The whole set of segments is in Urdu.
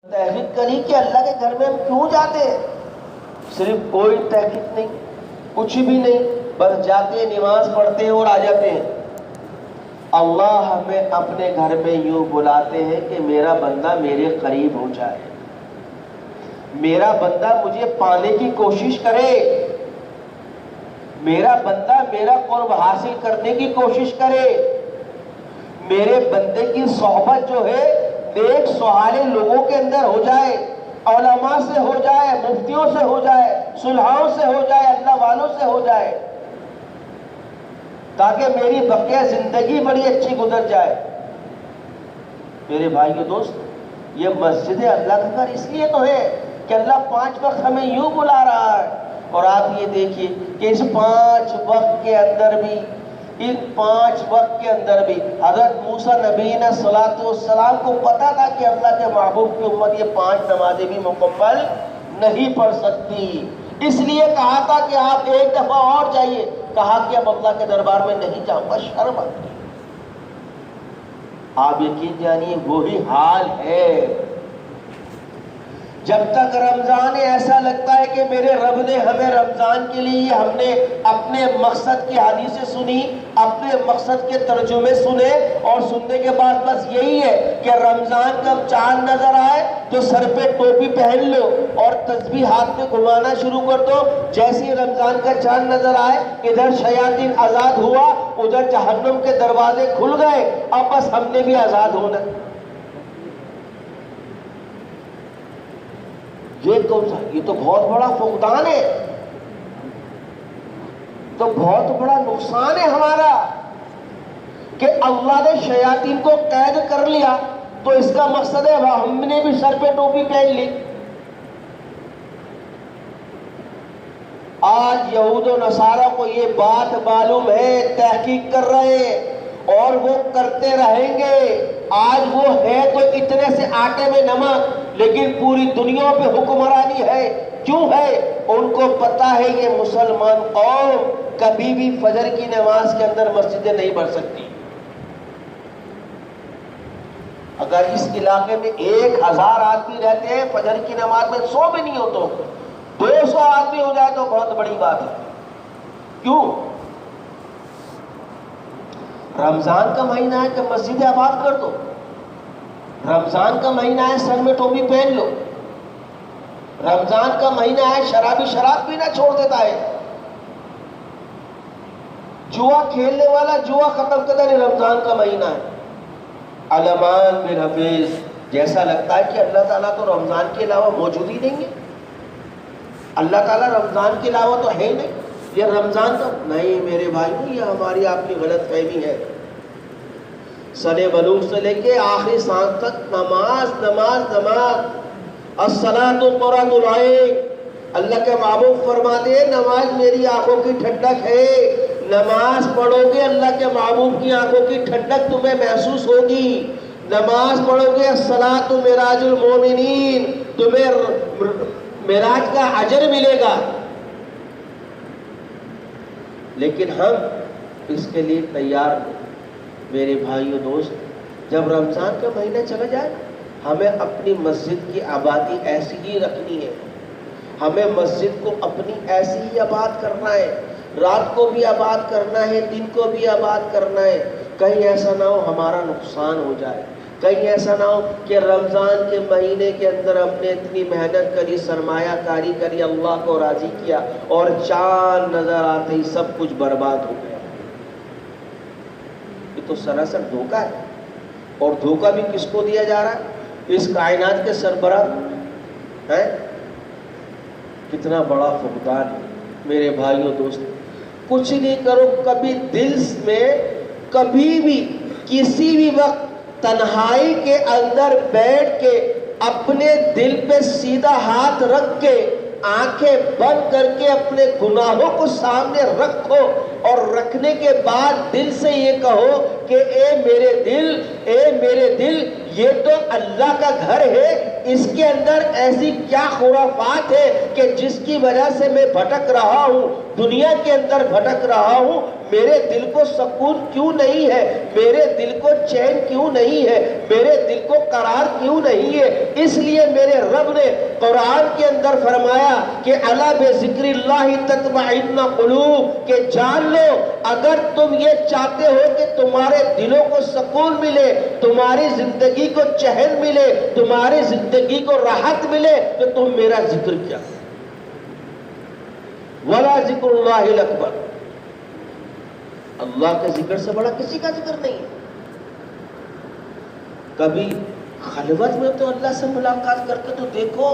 تحقیق کری کہ اللہ کے گھر میں ہم کیوں جاتے ہیں؟ صرف کوئی تحقیق نہیں، کچھ بھی نہیں، بس جاتے ہیں، نماز پڑھتے ہیں اور آ جاتے ہیں۔ اللہ ہمیں اپنے گھر میں یوں بلاتے ہیں کہ میرا بندہ میرے قریب ہو جائے، میرا بندہ مجھے پانے کی کوشش کرے، میرا بندہ میرا قرب حاصل کرنے کی کوشش کرے، میرے بندے کی صحبت جو ہے نیک صالح لوگوں کے اندر ہو جائے، علماء سے ہو جائے، مفتیوں سے ہو جائے، صلحاؤں سے ہو جائے، اللہ والوں سے ہو جائے، تاکہ میری بقیہ زندگی بڑی اچھی گزر جائے۔ میرے بھائی و دوست، یہ مسجد اللہ کا گھر اس لیے تو ہے کہ اللہ 5 وقت ہمیں یوں بلا رہا ہے، اور آپ یہ دیکھیے کہ اس 5 وقت کے اندر بھی، ان 5 وقت کے اندر بھی حضرت موسیٰ نبی نے صلاۃ والسلام کو پتا تھا کہ اللہ کے محبوب کی امت یہ 5 نمازیں بھی مکمل نہیں پڑھ سکتی، اس لیے کہا تھا کہ آپ ایک دفعہ اور جائیے، کہا کہ اب اللہ کے دربار میں نہیں جاؤں گا، شرم آتی۔ آپ یقین جانیے وہی حال ہے جب تک رمضان ایسا لگتا ہے کہ میرے رب نے ہمیں رمضان کے لیے، ہم نے اپنے مقصد کی حدیثیں سنی، اپنے مقصد کے ترجمے سنے، اور سننے کے بعد بس یہی ہے کہ رمضان کا چاند نظر آئے تو سر پہ ٹوپی پہن لو اور تسبیح ہاتھ میں گھمانا شروع کر دو، جیسے ہی رمضان کا چاند نظر آئے ادھر شیاطین آزاد ہوا، ادھر جہنم کے دروازے کھل گئے، اب بس ہم نے بھی آزاد ہونا۔ یہ تو بہت بڑا فقدان ہے، تو بہت بڑا نقصان ہے ہمارا کہ اللہ نے شیاطین کو قید کر لیا، تو اس کا مقصد ہے ہم نے بھی سر پہ ٹوپی پہن لی۔ آج یہود و نصارہ کو یہ بات معلوم ہے، تحقیق کر رہے ہیں اور وہ کرتے رہیں گے۔ آج وہ ہے تو اتنے سے آٹے میں نمک، لیکن پوری دنیا پہ حکمرانی ہے۔ کیوں ہے؟ ان کو پتا ہے یہ مسلمان قوم کبھی بھی فجر کی نماز کے اندر مسجدیں نہیں بڑھ سکتی۔ اگر اس علاقے میں 1000 آدمی رہتے ہیں، فجر کی نماز میں 100 بھی نہیں ہو تو 200 آدمی ہو جائے تو بہت بڑی بات ہے۔ کیوں؟ رمضان کا مہینہ ہے کہ مسجد آباد کر دو، رمضان کا مہینہ ہے سر میں ٹوپی پہن لو، رمضان کا مہینہ ہے شرابی شراب پینا چھوڑ دیتا ہے، جوا کھیلنے والا جوا ختم کرتا ہے، رمضان کا مہینہ ہے۔ علمان بن حفیظ، جیسا لگتا ہے کہ اللہ تعالیٰ تو رمضان کے علاوہ موجود ہی نہیں ہے، اللہ تعالیٰ رمضان کے علاوہ تو ہے ہی نہیں، یہ رمضان کا نہیں۔ میرے بھائیوں، یہ ہماری آپ کی غلط فہمی ہے۔ سنے بلوغ سے لے کے آخری سانس تک نماز نماز نماز، الصلاۃ قرۃ العین۔ اللہ کے محبوب فرماتے ہیں نماز میری آنکھوں کی ٹھنڈک ہے، نماز پڑھو گے اللہ کے محبوب کی آنکھوں کی ٹھنڈک تمہیں محسوس ہوگی، نماز پڑھو گے الصلاۃ معراج المومنین، تمہیں معراج کا اجر ملے گا۔ لیکن ہم اس کے لیے تیار نہیں۔ میرے بھائیو دوست، جب رمضان کا مہینہ چلا جائے ہمیں اپنی مسجد کی آبادی ایسی ہی رکھنی ہے، ہمیں مسجد کو اپنی ایسی ہی آباد کرنا ہے، رات کو بھی آباد کرنا ہے، دن کو بھی آباد کرنا ہے۔ کہیں ایسا نہ ہو ہمارا نقصان ہو جائے، کہیں ایسا نہ ہو کہ رمضان کے مہینے کے اندر ہم نے اتنی محنت کری، سرمایہ کاری کری، اللہ کو راضی کیا، اور چاند نظر آتے ہی سب کچھ برباد ہو گیا۔ یہ تو سراسر دھوکہ ہے، اور دھوکہ بھی کس کو دیا جا رہا ہے؟ اس کائنات کے سربراہ ہیں۔ کتنا بڑا فقدان ہے میرے بھائیوں دوست۔ کچھ نہیں کرو، کبھی دل میں کبھی بھی کسی بھی وقت تنہائی کے اندر بیٹھ کے اپنے دل پہ سیدھا ہاتھ رکھ کے آنکھیں بند کر کے اپنے گناہوں کو سامنے رکھو، اور رکھنے کے بعد دل سے یہ کہو کہ اے میرے دل، یہ تو اللہ کا گھر ہے، اس کے اندر ایسی کیا خرافات ہے کہ جس کی وجہ سے میں بھٹک رہا ہوں، دنیا کے اندر بھٹک رہا ہوں، میرے دل کو سکون کیوں نہیں ہے، میرے دل کو چین کیوں نہیں ہے، میرے دل کو قرار کیوں نہیں ہے؟ اس لیے میرے رب نے قرآن کے اندر فرمایا کہ الا بذکر اللہ تطمئن قلوب، کہ جان لو اگر تم یہ چاہتے ہو کہ تمہارے دلوں کو سکون ملے، تمہاری زندگی کو چہل ملے، تمہاری زندگی کو راحت ملے، تو تم میرا ذکر کیا، ولا ذکر اللہ اکبر، اللہ کے ذکر سے بڑا کسی کا ذکر نہیں ہے۔ کبھی خلوت میں تو اللہ سے ملاقات کر کے تو دیکھو،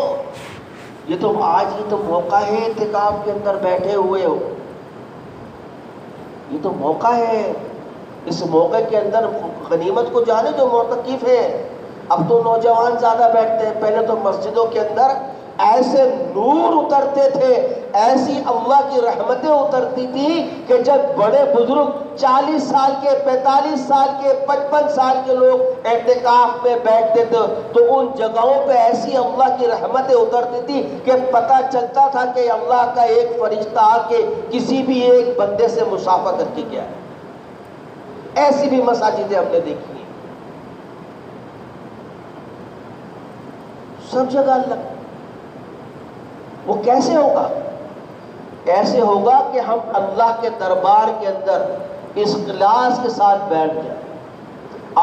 یہ تو آج ہی تو موقع ہے، اعتکاف کے اندر بیٹھے ہوئے ہو، یہ تو موقع ہے، اس موقع کے اندر غنیمت کو جانے جو معتکف ہے۔ اب تو نوجوان زیادہ بیٹھتے ہیں، پہلے تو مسجدوں کے اندر ایسے نور اترتے تھے، ایسی اللہ کی رحمتیں اترتی تھی کہ جب بڑے بزرگ 40 سال کے، 45 سال کے، 55 سال کے لوگ اعتکاف میں بیٹھتے تھے تو ان جگہوں پہ ایسی اللہ کی رحمتیں اترتی تھی کہ پتہ چلتا تھا کہ اللہ کا ایک فرشتہ آ کے کسی بھی ایک بندے سے مصافحہ کر کے گیا ہے۔ ایسی بھی مساجدیں ہم نے دیکھی ہیں، سب جگہ اللہ۔ وہ کیسے ہوگا؟ ایسے ہوگا کہ ہم اللہ کے دربار کے اندر اس اخلاص کے ساتھ بیٹھ جائیں،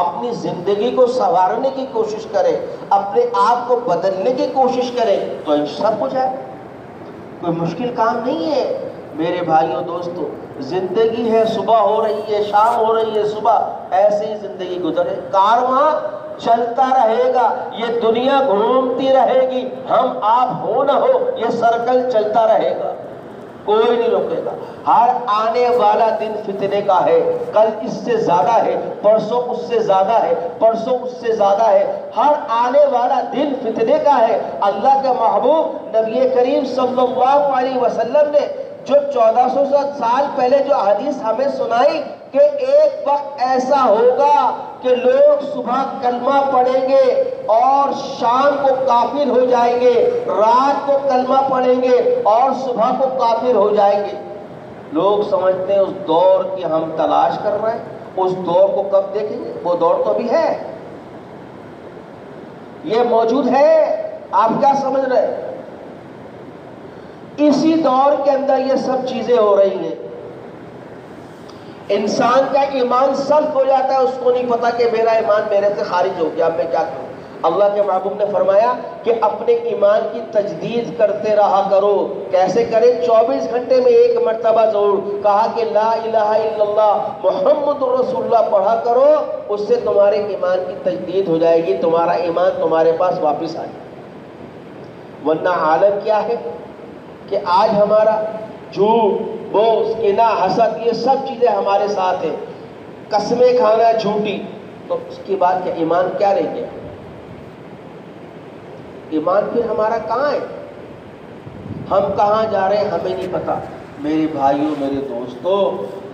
اپنی زندگی کو سنوارنے کی کوشش کریں، اپنے آپ کو بدلنے کی کوشش کریں، تو ان سب کچھ ہے، کوئی مشکل کام نہیں ہے۔ میرے بھائیوں دوستو، زندگی ہے، صبح ہو رہی ہے، شام ہو رہی ہے، صبح، ایسے ہی زندگی گزرے، کارواں چلتا رہے گا، یہ دنیا گھومتی رہے گی، ہم آپ ہو نہ ہو یہ سرکل چلتا رہے گا، کوئی نہیں روکے گا۔ ہر آنے والا دن فتنے کا ہے، کل اس سے زیادہ ہے، پرسوں اس سے زیادہ ہے، پرسوں اس سے زیادہ ہے، ہر آنے والا دن فتنے کا ہے۔ اللہ کے محبوب نبی کریم صلی اللہ علیہ وسلم نے جو 1400 سال پہلے جو حدیث ہمیں سنائی کہ ایک وقت ایسا ہوگا کہ لوگ صبح کلمہ پڑھیں گے اور شام کو کافر ہو جائیں گے، رات کو کلمہ پڑھیں گے اور صبح کو کافر ہو جائیں گے۔ لوگ سمجھتے ہیں اس دور کی ہم تلاش کر رہے ہیں، اس دور کو کب دیکھیں گے؟ وہ دور تو ابھی ہے، یہ موجود ہے، آپ کیا سمجھ رہے ہیں؟ اسی دور کے اندر یہ سب چیزیں ہو رہی ہیں۔ انسان کا ایمان سلب ہو جاتا ہے، اس کو نہیں پتا کہ میرا ایمان میرے سے خارج ہو گیا، میں کیا کروں۔ اللہ کے محبوب نے فرمایا کہ اپنے ایمان کی تجدید کرتے رہا کرو۔ کیسے کریں؟ 24 گھنٹے میں ایک مرتبہ ضرور، کہا کہ لا الہ الا اللہ محمد رسول اللہ پڑھا کرو، اس سے تمہارے ایمان کی تجدید ہو جائے گی، تمہارا ایمان تمہارے پاس واپس آ جائے گا۔ ورنہ عالم کیا ہے کہ آج ہمارا جھوٹ، بغض، کینہ، حسد، یہ سب چیزیں ہمارے ساتھ ہیں، قسمیں کھانا جھوٹی، تو اس کے بعد کیا ایمان کیا رہ گیا؟ ایمان پھر ہمارا کہاں ہے؟ ہم کہاں جا رہے ہیں ہمیں نہیں پتا۔ میرے بھائیوں، میرے دوستو،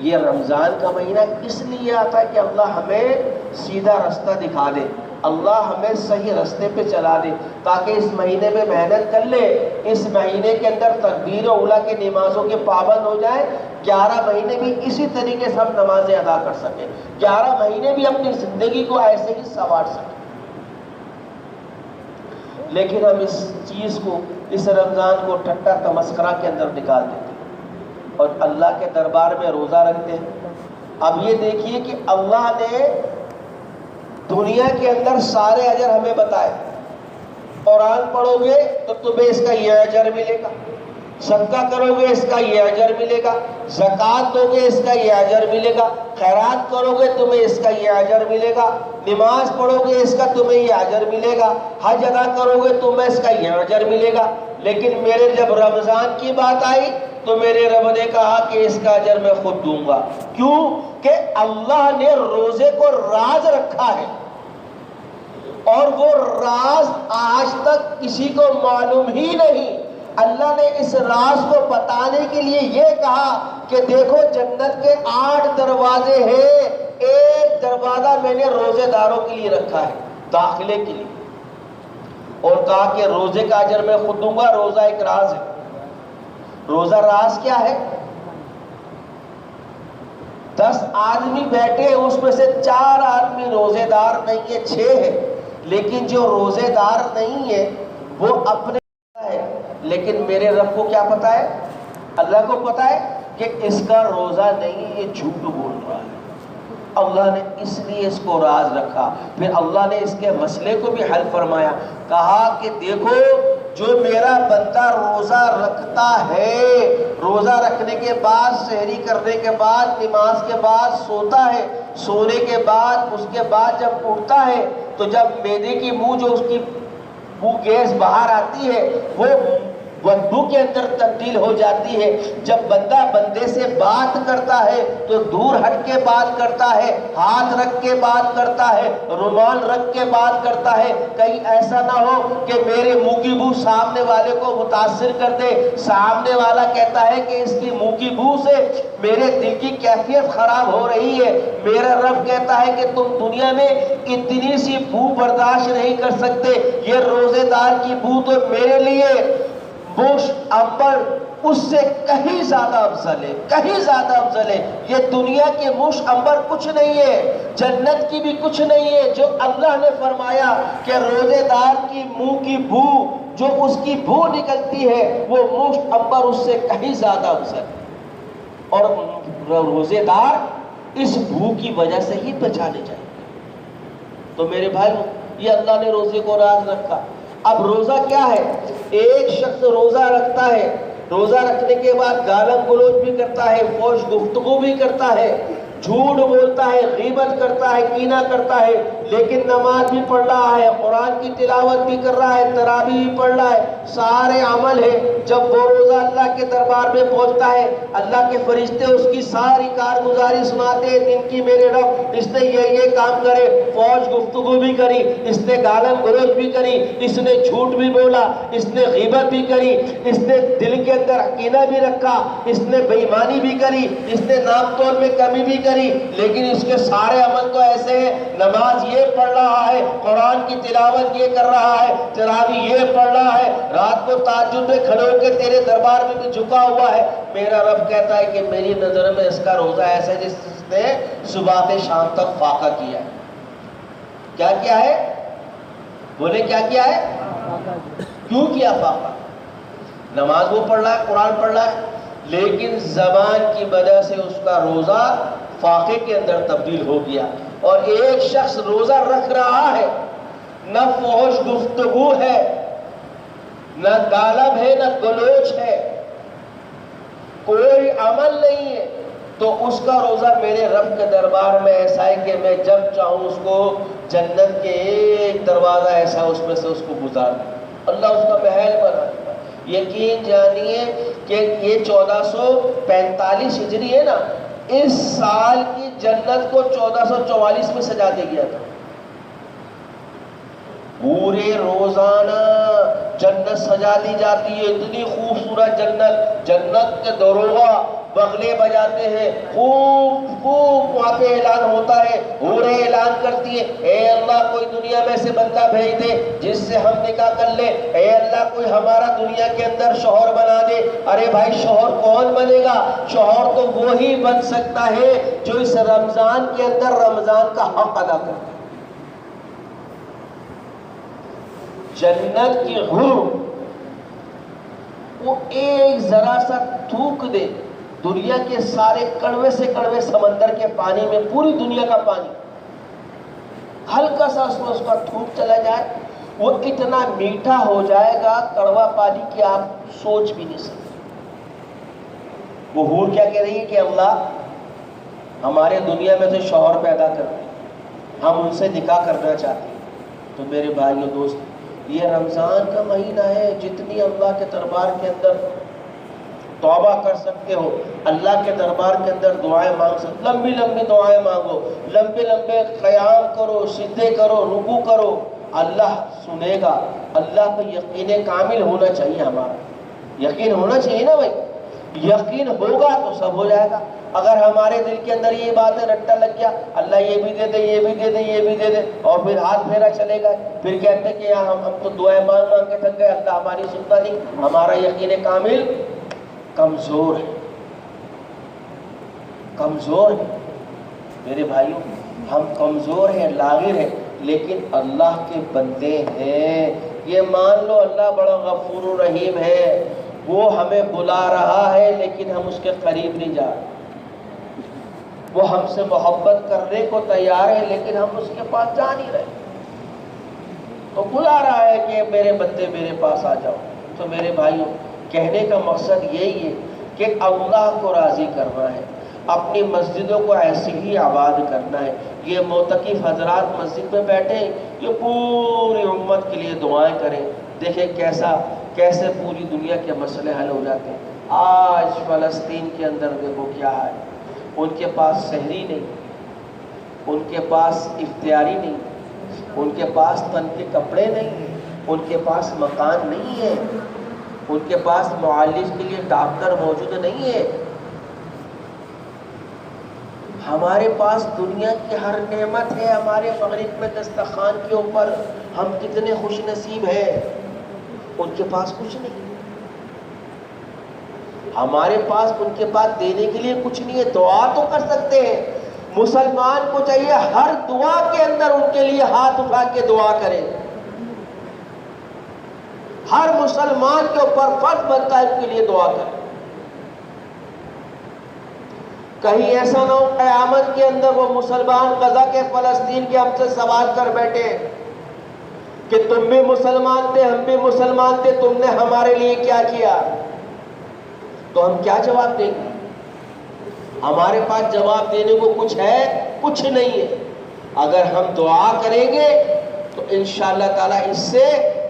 یہ رمضان کا مہینہ اس لیے آتا ہے کہ اللہ ہمیں سیدھا رستہ دکھا دے، اللہ ہمیں صحیح رستے پہ چلا دے، تاکہ اس مہینے میں محنت کر لے، اس مہینے کے اندر تکبیر و اولیٰ کی نمازوں کے پابند ہو جائیں، 11 مہینے بھی اسی طریقے سے ہم نمازیں ادا کر سکیں، 11 مہینے بھی اپنی زندگی کو ایسے ہی سنوار سکیں۔ لیکن ہم اس چیز کو، اس رمضان کو ٹھٹا تمسخرہ کے اندر نکال دیتے ہیں اور اللہ کے دربار میں روزہ رکھتے ہیں۔ اب یہ دیکھیے کہ اللہ نے دنیا کے اندر سارے اجر ہمیں بتائے، قرآن پڑھو گے تو تمہیں اس کا یہ اجر ملے گا، صدقہ کرو گے اس کا یہ اجر ملے گا، زکوٰۃ دو گے اس کا یہ اجر ملے گا، خیرات کرو گے تمہیں اس کا یہ اجر ملے گا، نماز پڑھو گے اس کا تمہیں یہ اجر ملے گا، حج ادا کرو گے تمہیں اس کا یہ اجر ملے گا۔ لیکن میرے جب رمضان کی بات آئی تو میرے رب نے کہا کہ اس کا اجر میں خود دوں گا۔ کیوں؟ کہ اللہ نے روزے کو راز رکھا ہے، اور وہ راز آج تک کسی کو معلوم ہی نہیں۔ اللہ نے اس راز کو بتانے کے لیے یہ کہا کہ دیکھو جنت کے 8 دروازے ہیں، ایک دروازہ میں نے روزے داروں کے لیے رکھا ہے داخلے کے لیے، اور کہا کہ روزے کا اجر میں خود دوں گا۔ روزہ ایک راز ہے۔ روزہ راز کیا ہے؟ 10 آدمی بیٹھے ہیں، اس میں سے 4 آدمی روزے دار نہیں ہے، 6 ہے، لیکن جو روزے دار نہیں ہے وہ اپنے ہے، لیکن میرے رب کو کیا پتا ہے؟ اللہ کو پتا ہے کہ اس کا روزہ نہیں ہے، یہ جھوٹ بول رہا ہے۔ اللہ نے اس لیے اس کو راز رکھا۔ پھر اللہ نے اس کے مسئلے کو بھی حل فرمایا، کہا کہ دیکھو جو میرا بندہ روزہ رکھتا ہے، روزہ رکھنے کے بعد، سحری کرنے کے بعد، نماز کے بعد سوتا ہے، سونے کے بعد، اس کے بعد جب اٹھتا ہے تو جب معدے کی منہ جو اس کی وہ گیس باہر آتی ہے وہ بدبو کے اندر تبدیل ہو جاتی ہے۔ جب بندہ بندے سے بات کرتا ہے تو دور ہٹ کے بات کرتا ہے، ہاتھ رکھ کے بات کرتا ہے، رومال رکھ کے بات کرتا ہے، کہیں ایسا نہ ہو کہ میرے منہ کی بو سامنے والے کو متاثر کر دے، سامنے والا کہتا ہے کہ اس کی منہ کی بو سے میرے دل کی کیفیت خراب ہو رہی ہے۔ میرا رب کہتا ہے کہ تم دنیا میں اتنی سی بو برداشت نہیں کر سکتے، یہ روزے دار کی بو تو میرے لیے بوش عنبر اس سے کہیں زیادہ افضل ہے، کہیں زیادہ افضل ہے۔ یہ دنیا کے موش عنبر کچھ نہیں ہے، جنت کی بھی کچھ نہیں ہے۔ جو اللہ نے فرمایا کہ روزے دار کی منہ کی بو، جو اس کی بو نکلتی ہے وہ موش عنبر اس سے کہیں زیادہ افضل ہے، اور روزے دار اس بو کی وجہ سے ہی پہچانے جائیں گے۔ تو میرے بھائی، یہ اللہ نے روزے کو راز رکھا۔ اب روزہ کیا ہے؟ ایک شخص روزہ رکھتا ہے، روزہ رکھنے کے بعد گالم گلوچ بھی کرتا ہے، فحش گفتگو بھی کرتا ہے، جھوٹ بولتا ہے، غیبت کرتا ہے، کینہ کرتا ہے، لیکن نماز بھی پڑھ رہا ہے، قرآن کی تلاوت بھی کر رہا ہے، تراویح بھی پڑھ رہا ہے، سارے عمل ہے۔ جب وہ روزہ اللہ کے دربار میں پہنچتا ہے، اللہ کے فرشتے اس کی ساری کارگزاری سناتے ہیں، دن کی میرے رب اس نے یہ کام کرے، فحش گفتگو بھی کری، اس نے گالم گلوچ بھی کری، اس نے جھوٹ بھی بولا، اس نے غیبت بھی کری، اس نے دل کے اندر کینہ بھی رکھا، اس نے بے ایمانی بھی کری، اس نے ناپ تول میں کمی بھی کری، لیکن اس کے سارے عمل تو ایسے ہیں، نماز یہ پڑھ رہا ہے، قرآن کی تلاوت یہ کر رہا ہے، تراویح یہ پڑھ رہا ہے، رات کو تہجد میں کھڑے ہو کے تیرے دربار میں بھی جھکا ہوا ہے۔ میرا رب کہتا ہے کہ میری نظر میں اس کا روزہ ایسا ہے جس نے صبح سے شام تک فاقہ کیا ہے۔ کیا کیا ہے؟ بولے کیا کیا ہے؟ کیوں کیا فاقہ؟ نماز وہ پڑھ رہا ہے، قرآن پڑھ رہا ہے، لیکن زبان کی وجہ سے اس کا روزہ فاقے کے اندر تبدیل ہو گیا۔ اور ایک شخص روزہ رکھ رہا ہے، نہ فحش گفتگو ہے، نہ گالب ہے، نہ گلوچ ہے، کوئی عمل نہیں ہے، تو اس کا روزہ میرے رب کے دربار میں ایسا ہے کہ میں جب چاہوں اس کو جنت کے ایک دروازہ ایسا اس میں سے اس کو گزار دوں، اللہ اس کا محل بنا دے گا۔ یقین جانیے کہ یہ 1445 ہجری ہے نا، اس سال کی جنت کو 1444 میں سجا دیا گیا تھا۔ پورے روزانہ جنت سجا دی جاتی ہے، اتنی خوبصورت جنت، جنت کے دروغہ بغلے بجاتے ہیں، خوب خوب وہاں پہ اعلان ہوتا ہے، حوریں اعلان کرتی ہے، اے اللہ کوئی دنیا میں سے بندہ بھیج دے جس سے ہم نکاح کر لے، اے اللہ کوئی ہمارا دنیا کے اندر شوہر بنا دے۔ ارے بھائی شوہر کون بنے گا؟ شوہر تو وہی بن سکتا ہے جو اس رمضان کے اندر رمضان کا حق ادا کرتا ہے۔ جنت کی حور وہ ایک ذرا سا تھوک دے، دنیا کے سارے کڑوے سے کڑوے سمندر کے پانی میں، پوری دنیا کا پانی ہلکا سا اس کا تھوک چلا جائے، وہ اتنا میٹھا ہو جائے گا کڑوا پانی کہ آپ سوچ بھی نہیں سکتے۔ وہ حور کیا کہہ رہی ہے کہ اللہ ہمارے دنیا میں سے شوہر پیدا کر دیں، ہم ان سے نکاح کرنا چاہتے ہیں۔ تو میرے بھائیو دوست، یہ رمضان کا مہینہ ہے، جتنی اللہ کے دربار کے اندر توبہ کر سکتے ہو، اللہ کے دربار کے اندر دعائیں مانگ سکتے، لمبی لمبی دعائیں مانگو، لمبے لمبے قیام کرو، سجدے کرو، رکوع کرو، اللہ سنے گا۔ اللہ پہ یقین کامل ہونا چاہیے، ہمارا یقین ہونا چاہیے نا بھائی، یقین ہوگا تو سب ہو جائے گا۔ اگر ہمارے دل کے اندر یہ بات ہے، رٹا لگ گیا، اللہ یہ بھی دے دے، یہ بھی دے دے، یہ بھی دے دے، اور پھر ہاتھ پھیرا چلے گا، پھر کہتے ہیں کہ ہم تو دعائیں مانگ مانگ کے تھک گئے، اللہ ہماری سنتا نہیں، ہمارا یقین کامل کمزور ہے، کمزور ہے۔ میرے بھائیوں ہم کمزور ہیں، لاغر ہیں، لیکن اللہ کے بندے ہیں۔ یہ مان لو اللہ بڑا غفور و رحیم ہے، وہ ہمیں بلا رہا ہے لیکن ہم اس کے قریب نہیں جا رہے، وہ ہم سے محبت کرنے کو تیار ہے لیکن ہم اس کے پاس جا نہیں رہے، تو بلا رہا ہے کہ میرے بندے میرے پاس آ جاؤ۔ تو میرے بھائیوں کہنے کا مقصد یہی ہے کہ اللہ کو راضی کرنا ہے، اپنی مسجدوں کو ایسے ہی آباد کرنا ہے۔ یہ معتکف حضرات مسجد میں بیٹھے یہ پوری امت کے لیے دعائیں کریں، دیکھیں کیسے پوری دنیا کے مسئلے حل ہو جاتے ہیں۔ آج فلسطین کے اندر دیکھو کیا ہے، ان کے پاس سحری نہیں، ان کے پاس افطاری نہیں، ان کے پاس تن کے کپڑے نہیں، ان کے پاس مکان نہیں ہے، ان کے پاس معالج کے لیے ڈاکٹر موجود نہیں ہے۔ ہمارے پاس دنیا کی ہر نعمت ہے، ہمارے مغرب میں دسترخوان کے اوپر، ہم کتنے خوش نصیب ہیں، ان کے پاس کچھ نہیں، ہمارے پاس ان کے پاس دینے کے لیے کچھ نہیں ہے۔ دعا تو کر سکتے ہیں، مسلمان کو چاہیے ہر دعا کے اندر ان کے لیے ہاتھ اٹھا کے دعا کرے، ہر مسلمان کے اوپر فرض بنتا ہے ان کے لیے دعا کرے۔ کہیں ایسا نہ ہو قیامت کے اندر وہ مسلمان غزہ کے فلسطین کے ہم سے سوال کر بیٹھے کہ تم بھی مسلمان تھے ہم بھی مسلمان تھے، تم نے ہمارے لیے کیا کیا؟ تو ہم کیا جواب دیں گے؟ ہمارے پاس جواب دینے کو کچھ ہے؟ کچھ نہیں ہے۔ اگر ہم دعا کریں گے تو انشاءاللہ تعالیٰ اس سے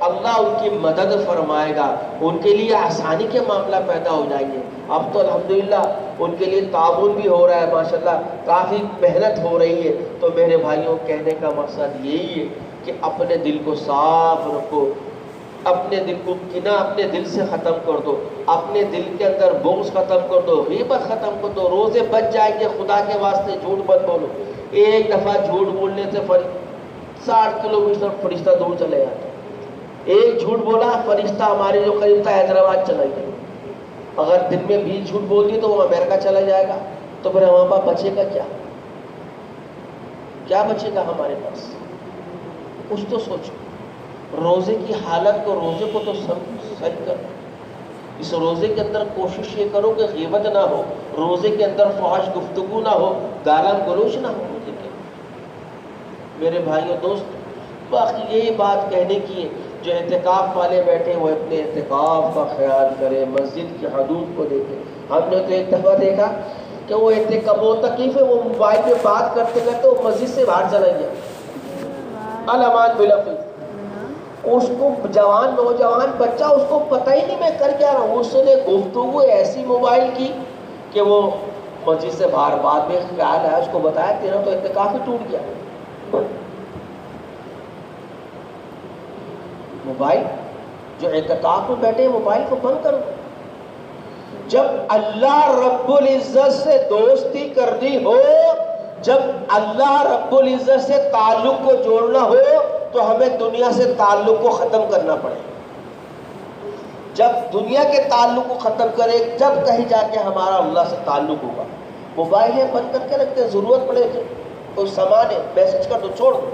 اللہ ان کی مدد فرمائے گا، ان کے لیے آسانی کے معاملہ پیدا ہو جائیں گے۔ اب تو الحمدللہ ان کے لیے تعاون بھی ہو رہا ہے، ماشاءاللہ کافی محنت ہو رہی ہے۔ تو میرے بھائیوں کہنے کا مقصد یہی ہے کہ اپنے دل کو صاف رکھو، اپنے دل کو کینہ اپنے دل سے ختم کر دو، اپنے دل کے اندر بغض ختم کر دو، غیبت ختم کر دو، روزے بچ جائیں گے، خدا کے واسطے جھوٹ مت بولو۔ ایک دفعہ جھوٹ بولنے سے 60 کلومیٹر فرشتہ دور چلے جاتا ہے۔ ایک جھوٹ بولا فرشتہ ہمارے جو قریب تھا حیدرآباد چلا گیا، اگر دن میں 20 جھوٹ بول دی تو وہ امریکہ چلا جائے گا، تو پھر ہمارے پاس بچے گا کیا بچے گا ہمارے پاس؟ کچھ تو سوچو، روزے کی حالت کو، روزے کو تو صحیح کرو۔ اس روزے کے اندر کوشش یہ کرو کہ غیبت نہ ہو، روزے کے اندر فحش گفتگو نہ ہو، گالاں گلوچ نہ ہو روزے کے اندر۔ میرے بھائیو دوست باقی یہی بات کہنے کی ہے، جو اعتکاف والے بیٹھے وہ اپنے اعتکاف کا خیال کرے، مسجد کی حدود کو دیکھے۔ ہم نے تو ایک دفعہ دیکھا کہ وہ معتکف ہے، وہ موبائل پہ بات کرتے کرتے وہ مسجد سے باہر چلا گیا، الامان بلفظ۔ اس کو نوجوان بچہ، اس کو پتہ ہی نہیں میں کر کیا رہا ہوں، اس نے گفتگو ایسی موبائل کی کہ وہ مسجد سے باہر۔ بعد میں خیال ہے اس کو بتایا تیرا تو اعتکاف ہی ٹوٹ گیا۔ موبائل جو اعتکاف میں بیٹھے موبائل کو بند کر دو۔ جب اللہ رب العزت سے دوستی کرنی ہو، جب اللہ رب العزت سے تعلق کو جوڑنا ہو تو ہمیں دنیا سے تعلق کو ختم کرنا پڑے۔ جب دنیا کے تعلق کو ختم کرے جب کہیں جا کے ہمارا اللہ سے تعلق ہوگا۔ موبائلیں بند کر کے رکھتے ہیں، ضرورت پڑے کوئی سامان ہے میسج کر دو، چھوڑ دو۔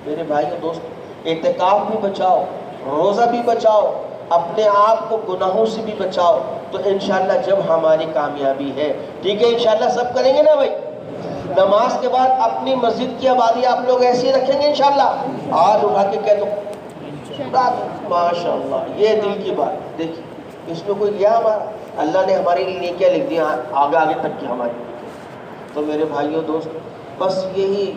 میرے بھائیو دوست اعتکاف بھی بچاؤ، روزہ بھی بچاؤ، اپنے آپ کو گناہوں سے بھی بچاؤ، تو انشاءاللہ جب ہماری کامیابی ہے۔ ٹھیک ہے انشاءاللہ سب کریں گے نا بھائی؟ نماز کے بعد اپنی مسجد کی آبادی آپ لوگ ایسی رکھیں گے انشاءاللہ؟ آج اٹھا کے کہہ دو ماشاءاللہ، یہ دل کی بات۔ دیکھیں اس میں کوئی لیا ہمارا، اللہ نے ہمارے لیے نیکیاں لکھ دی آگے تک کی ہماری۔ تو میرے بھائیوں دوست بس یہی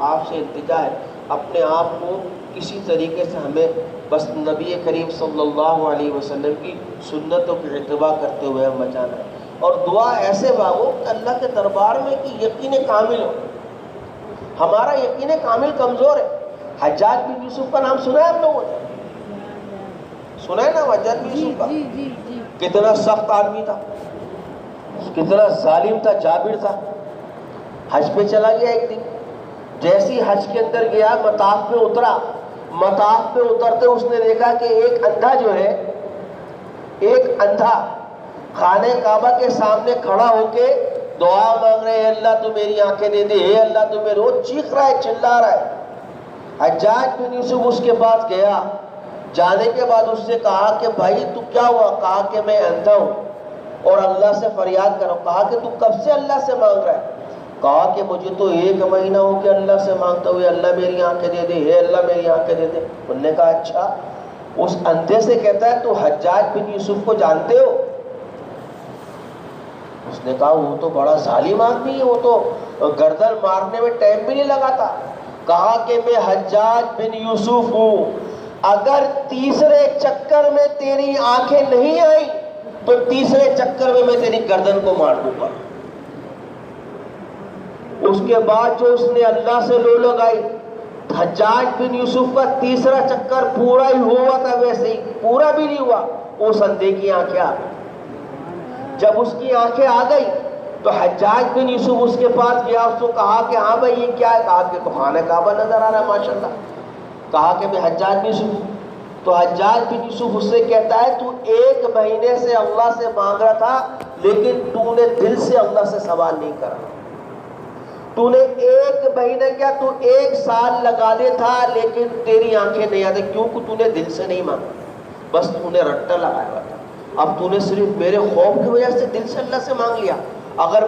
آپ سے التجا ہے، اپنے آپ کو کسی طریقے سے ہمیں بس نبی کریم صلی اللہ علیہ وسلم کی سنتوں کی اتباع کرتے ہوئے ہم بچانا ہے، اور دعا ایسے مانگو کہ اللہ کے دربار میں کہ یقین کامل ہو۔ ہمارا یقین کامل کمزور ہے۔ حجاج بن یوسف کا نام سنا ہے آپ لوگوں نے؟ سنا ہے نا حجاج بن یوسف کا؟ کتنا سخت آدمی تھا، کتنا ظالم تھا، جابر تھا۔ حج پہ چلا گیا ایک دن، جیسی حج کے اندر گیا مطاف پہ اترا، مطاف پہ اترتے اس نے دیکھا کہ ایک اندھا جو ہے، ایک اندھا خانہ کعبہ کے سامنے کھڑا ہو کے دعا مانگ رہے ہیں اللہ تو میری آنکھیں دے دے، اے اللہ تو میرے، وہ چیخ رہا ہے، چلا رہا ہے۔ حجاج بن یوسف اس کے پاس گیا، جانے کے بعد اس سے کہا کہ بھائی تو کیا ہوا؟ کہا کہ میں اندھا ہوں اور اللہ سے فریاد کر رہا ہوں۔ کہا کہ تو کب سے اللہ سے مانگ رہا ہے؟ کہا کہ مجھے تو 1 مہینہ ہو کہ اللہ سے مانگتا ہوئے، اللہ میری آنکھیں دے دے، اے اللہ میری آنکھیں دے دے۔ انہوں نے کہا اچھا۔ اس اندھے سے کہتا ہے تو حجاج بن یوسف کو جانتے ہو؟ اس نے کہا وہ تو بڑا ظالم آدمی ہے، وہ تو گردن مارنے میں ٹائم بھی نہیں لگاتا۔ کہا کہ میں حجاج بن یوسف ہوں، اگر تیسرے چکر میں تیری آنکھیں نہیں آئی تو تیسرے چکر میں تیری گردن کو مار دوں گا۔ اس کے بعد جو اس نے اللہ سے لو لگائی، حجاج بن یوسف کا تیسرا چکر پورا ہی ہوا تھا، ویسے ہی پورا بھی نہیں ہوا، اس اندھے کی آنکھیں آ گئی۔ جب اس کی آنکھیں آ گئی تو حجاج بن یوسف اس کے پاس گیا، اس کو کہا کہ ہاں بھائی یہ کیا ہے؟ کہا کہ تو خانہ کعبہ نظر آ رہا ہے ماشاءاللہ۔ کہا کہ میں حجاج بن یوسف۔ تو حجاج بن یوسف اس سے کہتا ہے تو 1 مہینے سے اللہ سے مانگ رہا تھا، لیکن تو نے دل سے اللہ سے سوال نہیں کرا۔ تو نے 1 مہینے کیا، تو 1 سال لگا دے تھا، لیکن تیری آنکھیں نہیں آتی، کیونکہ تو نے دل سے نہیں مانگا، بس تو نے رٹا لگایا ہوا تھا۔ اب تو نے صرف میرے خوف کی وجہ سے دل سے اللہ سے مانگ لیا۔ اگر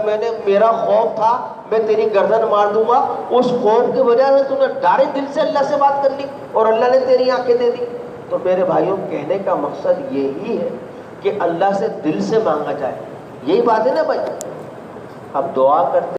میرا خوف تھا میں تیری گردن مار دوں گا، اس خوف کی وجہ سے تو نے ڈائریکٹ دل سے اللہ سے بات کر لی اور اللہ نے تیری آنکھیں دے دی۔ تو میرے بھائیوں کہنے کا مقصد یہی ہے کہ اللہ سے دل سے مانگا جائے، یہی بات ہے نا بھائی۔ اب دعا کرتے